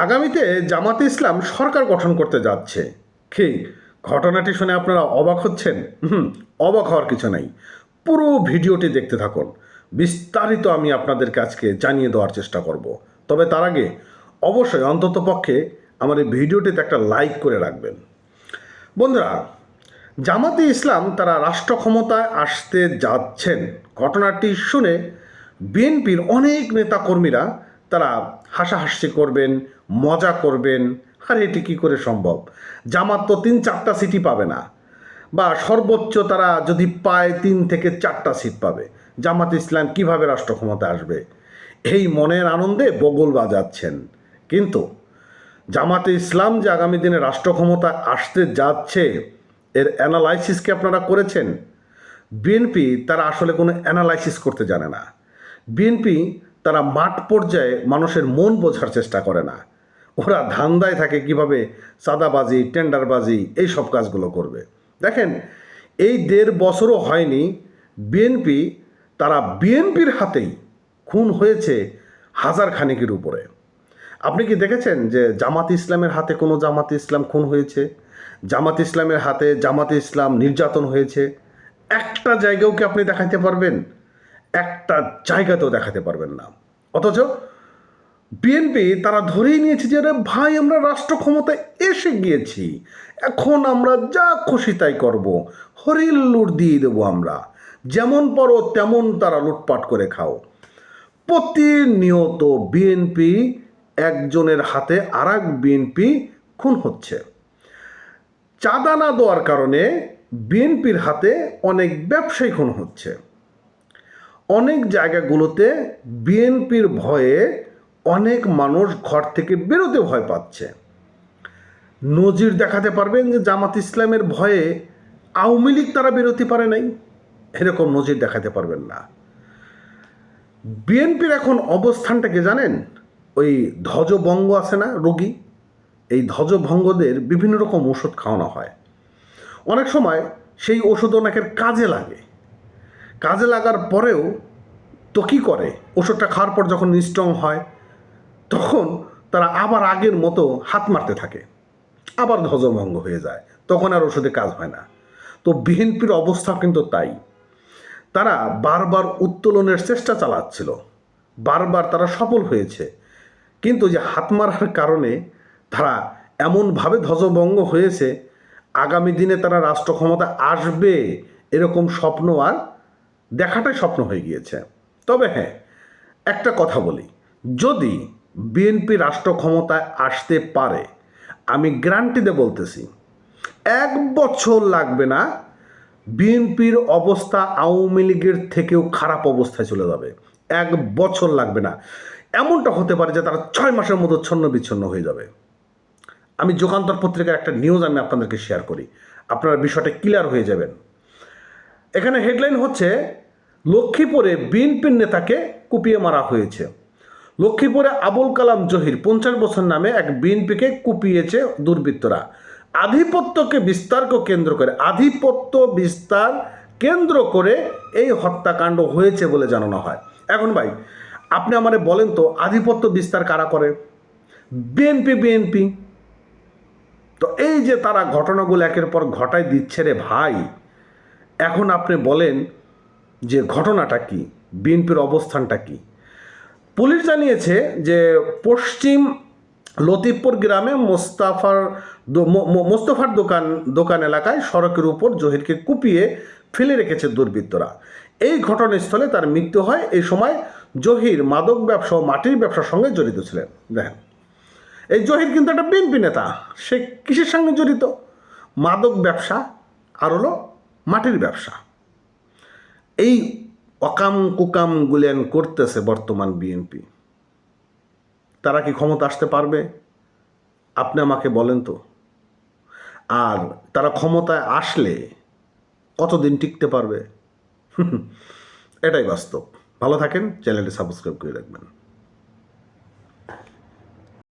আগামীতে জামাতে ইসলাম সরকার গঠন করতে যাচ্ছে। কি ঘটনাটি শুনে আপনারা অবাক হচ্ছেন? অবাক হওয়ার কিছু নাই। পুরো ভিডিওটি দেখতে থাকুন। বিস্তারিত আমি আপনাদের কাছকে জানিয়ে দেওয়ার চেষ্টা করব। তবে তার আগে অবশ্যই অন্ততপক্ষে আমার এই ভিডিওটিতে একটা লাইক করে রাখবেন। বন্ধুরা, জামাতে ইসলাম তারা রাষ্ট্র ক্ষমতায় আসতে যাচ্ছেন ঘটনাটি শুনে বিএনপির অনেক নেতাকর্মীরা তারা হাসাহাসি করবেন, মজা করবেন। আর এটি কী করে সম্ভব? জামাত তো 3-4টা সিটই পাবে না, বা সর্বোচ্চ তারা যদি পায় 3 থেকে 4টা সিট পাবে। জামাত ইসলাম কিভাবে রাষ্ট্র ক্ষমতায় আসবে? এই মনের আনন্দে বগল বাজাচ্ছেন। কিন্তু জামাতে ইসলাম যে আগামী দিনে রাষ্ট্র ক্ষমতায় আসতে যাচ্ছে, এর অ্যানালাইসিস কি আপনারা করেছেন? বিএনপি তারা আসলে কোনো অ্যানালাইসিস করতে জানে না। বিএনপি তারা মাঠ পর্যায়ে মানুষের মন বোঝার চেষ্টা করে না। ওরা ধান্দায় থাকে কিভাবে চাঁদাবাজি, টেন্ডারবাজি এই সব কাজগুলো করবে। দেখেন, এই 1.5 বছরও হয়নি তারা বিএনপির হাতেই খুন হয়েছে হাজার খানেকের উপরে। আপনি কি দেখেছেন যে জামাত ইসলামের হাতে কোনো জামাত ইসলাম খুন হয়েছে? জামাত ইসলামের হাতে জামাতে ইসলাম নির্যাতন হয়েছে? একটা জায়গাও কি আপনি দেখাতে পারবেন? একটা জায়গাতেও দেখাতে পারবেন না। অথচ বিএনপি তারা ধরেই নিয়েছে যে আরে ভাই, আমরা রাষ্ট্র ক্ষমতায় এসে গিয়েছি, এখন আমরা যা খুশি তাই করব, হরিল লুট দিয়ে দেবো আমরা, যেমন পারো তেমন তারা লুটপাট করে খাও। প্রতিনিয়ত বিএনপি একজনের হাতে আর এক বিএনপি খুন হচ্ছে। চাঁদা না দেওয়ার কারণে বিএনপির হাতে অনেক ব্যবসায়ী খুন হচ্ছে। অনেক জায়গাগুলোতে বিএনপির ভয়ে অনেক মানুষ ঘর থেকে বেরোতে ভয় পাচ্ছে। নজির দেখাতে পারবেন যে জামাত ইসলামের ভয়ে আওয়ামী লীগ তারা বেরোতে পারে নাই? এরকম নজির দেখাতে পারবেন না। বিএনপির এখন অবস্থানটাকে জানেন? ওই ধ্বজভঙ্গ আছে না রোগী, এই ধ্বজভঙ্গদের বিভিন্ন রকম ওষুধ খাওয়ানো হয়। অনেক সময় সেই ওষুধ অনেকের কাজে লাগে, কাজে লাগার পরেও তো কী করে, ওষুধটা খাওয়ার পর যখন স্ট্রং হয় তখন তারা আবার আগের মতো হাত মারতে থাকে, আবার ধ্বজভঙ্গ হয়ে যায়, তখন আর ওষুধে কাজ হয় না। তো বিএনপির অবস্থা কিন্তু তাই। তারা বারবার উত্তোলনের চেষ্টা চালাচ্ছিল, বারবার তারা সফল হয়েছে, কিন্তু যে হাত মারার কারণে তারা এমনভাবে ধ্বজভঙ্গ হয়েছে, আগামী দিনে তারা রাষ্ট্র ক্ষমতা আসবে এরকম স্বপ্ন আর দেখাটাই স্বপ্ন হয়ে গিয়েছে। তবে হ্যাঁ, একটা কথা বলি, যদি বিএনপি রাষ্ট্র ক্ষমতায় আসতে পারে, আমি গ্যারান্টি দিয়ে বলতেছি 1 বছর লাগবে না, বিএনপির অবস্থা আওয়ামী লীগের থেকেও খারাপ অবস্থায় চলে যাবে। 1 বছর লাগবে না। এমনটা হতে পারে যে তারা 6 মাসের মতো ছন্ন বিচ্ছন্ন হয়ে যাবে। আমি যুগান্তর পত্রিকার একটা নিউজ আমি আপনাদেরকে শেয়ার করি, আপনারা বিষয়টা ক্লিয়ার হয়ে যাবেন। এখানে হেডলাইন হচ্ছে, লক্ষ্মীপুরে বিএনপির নেতাকে কুপিয়ে মারা হয়েছে। লক্ষ্মীপুরে আবুল কালাম জহির 50 বছর নামে এক বিএনপিকে কুপিয়েছে দুর্বৃত্তরা। আধিপত্য বিস্তার কেন্দ্র করে এই হত্যাকাণ্ড হয়েছে বলে জানানো হয়। এখন ভাই, আপনি আমারে বলেন তো, আধিপত্য বিস্তার কারা করে? বিএনপি। তো এই যে তারা ঘটনাগুলো একের পর ঘটায় দিচ্ছে রে ভাই, এখন আপনি বলেন যে ঘটনাটা কি, বিএনপির অবস্থানটা কি? পুলিশ জানিয়েছে যে পশ্চিম লতিফপুর গ্রামে মোস্তফার দোকান এলাকায় সড়কের উপর জহিরকে কুপিয়ে ফেলে রেখেছে দুর্বৃত্তরা। এই ঘটনাস্থলে তার মৃত্যু হয়। এই সময় জহির মাদক ব্যবসা ও মাটির ব্যবসার সঙ্গে জড়িত ছিলেন। দেখেন, এই জহির কিন্তু একটা বিএনপি নেতা। সে কিসের সঙ্গে জড়িত? মাদক ব্যবসা আর হলো মাটির ব্যবসা। এই অকাম কুকাম গুলেন করতেছে বর্তমান বিএনপি। তারা কি ক্ষমতা আসতে পারবে? আপনি আমাকে বলেন তো। আর তারা ক্ষমতায় আসলে কতদিন টিকতে পারবে? এটাই বাস্তব। ভালো থাকেন, চ্যানেলটি সাবস্ক্রাইব করে রাখবেন।